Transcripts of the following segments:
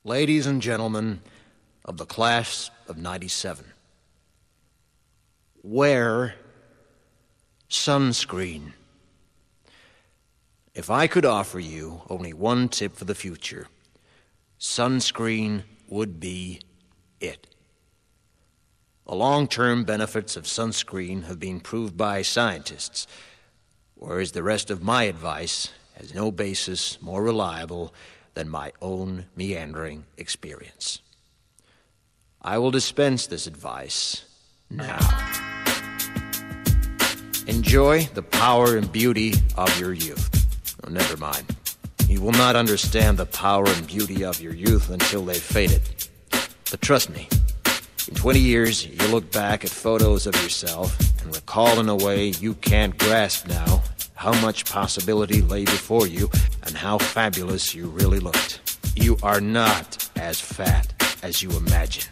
Ladies and gentlemen of the class of 97, wear sunscreen. If I could offer you only one tip for the future, sunscreen would be it. The long-term benefits of sunscreen have been proved by scientists, whereas the rest of my advice has no basis more reliable than my own meandering experience. I will dispense this advice now. Enjoy the power and beauty of your youth. Oh, never mind. You will not understand the power and beauty of your youth until they've faded. But trust me, in 20 years, you'll look back at photos of yourself and recall in a way you can't grasp now how much possibility lay before you and how fabulous you really looked. You are not as fat as you imagine.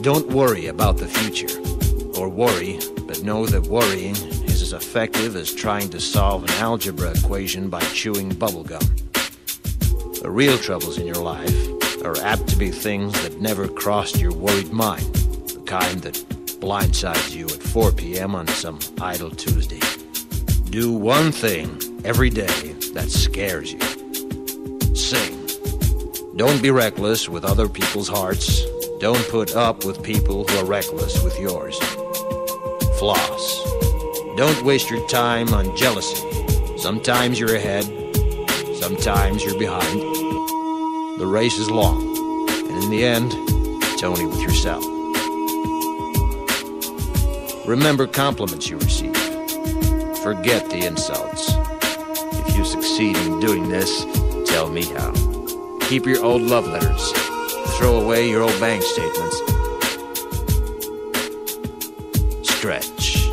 Don't worry about the future, or worry, but know that worrying is as effective as trying to solve an algebra equation by chewing bubblegum. The real troubles in your life are apt to be things that never crossed your worried mind, the kind that blindsides you at 4 p.m. on some idle Tuesday. Do one thing every day that scares you. Sing. Don't be reckless with other people's hearts. Don't put up with people who are reckless with yours. Floss. Don't waste your time on jealousy. Sometimes you're ahead, sometimes you're behind. The race is long, and in the end, it's only with yourself. Remember compliments you receive. Forget the insults. If you succeed in doing this, tell me how. Keep your old love letters. Throw away your old bank statements. Stretch.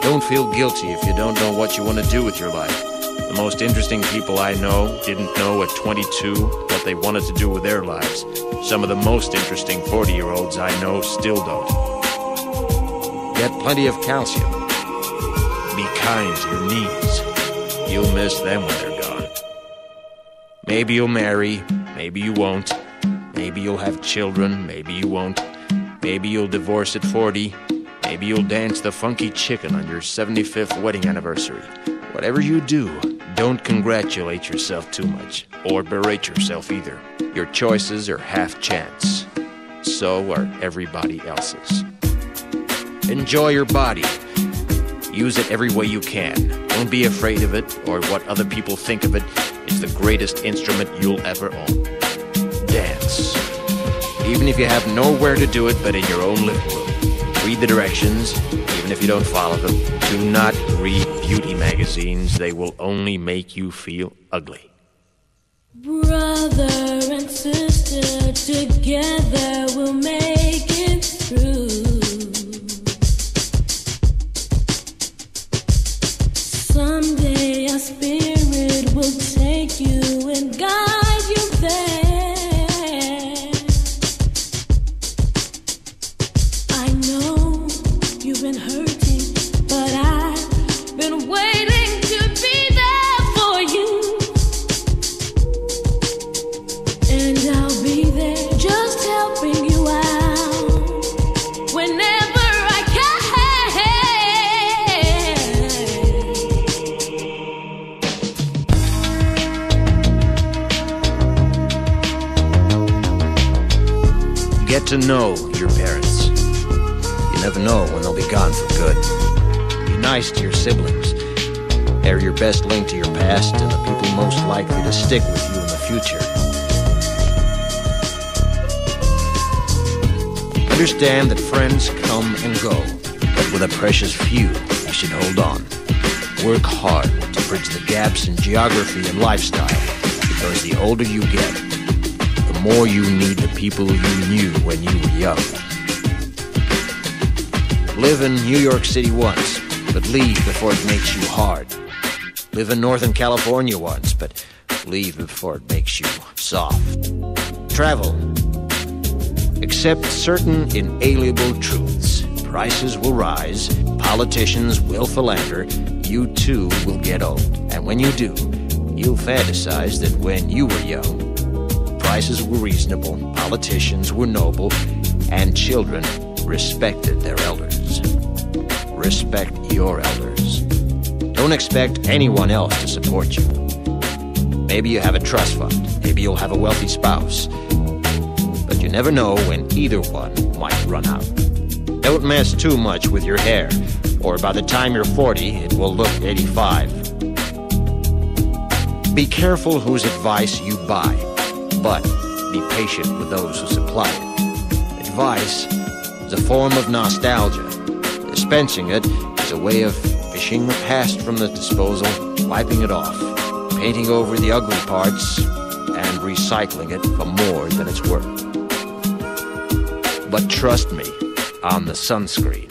Don't feel guilty if you don't know what you want to do with your life. The most interesting people I know didn't know at 22 what they wanted to do with their lives. Some of the most interesting 40-year-olds I know still don't. Get plenty of calcium. Be kind to your knees. You'll miss them when they're gone. Maybe you'll marry, maybe you won't. Maybe you'll have children, maybe you won't. Maybe you'll divorce at 40. Maybe you'll dance the funky chicken on your 75th wedding anniversary. Whatever you do, don't congratulate yourself too much, or berate yourself either. Your choices are half chance. So are everybody else's. Enjoy your body. Use it every way you can. Don't be afraid of it or what other people think of it. It's the greatest instrument you'll ever own. Dance. Even if you have nowhere to do it but in your own living room. Read the directions, even if you don't follow them. Do not read beauty magazines. They will only make you feel ugly. Brother and sister, together we'll make it through. Someday our spirit will take you and guide you there. I know you've been hurting, but I've been waiting to be there for you. And I'll be there just helping you out whenever I can. Get to know your parents. You never know when they'll be gone for good. Be nice to your siblings. They're your best link to your past and the people most likely to stick with you in the future. Understand that friends come and go, but with a precious few, you should hold on. Work hard to bridge the gaps in geography and lifestyle, because the older you get, the more you need the people you knew when you were young. Live in New York City once, but leave before it makes you hard. Live in Northern California once, but leave before it makes you soft. Travel. Accept certain inalienable truths. Prices will rise, politicians will philander, you too will get old. And when you do, You'll fantasize that when you were young, prices were reasonable, politicians were noble, and children respected their elders. Respect your elders. Don't expect anyone else to support you. Maybe you have a trust fund. Maybe you'll have a wealthy spouse. But you never know when either one might run out. Don't mess too much with your hair, or by the time you're 40, it will look 85. Be careful whose advice you buy, but be patient with those who supply it. Advice is a form of nostalgia. Dispensing it is a way of fishing the past from the disposal, wiping it off, painting over the ugly parts, and recycling it for more than it's worth. But trust me on the sunscreen.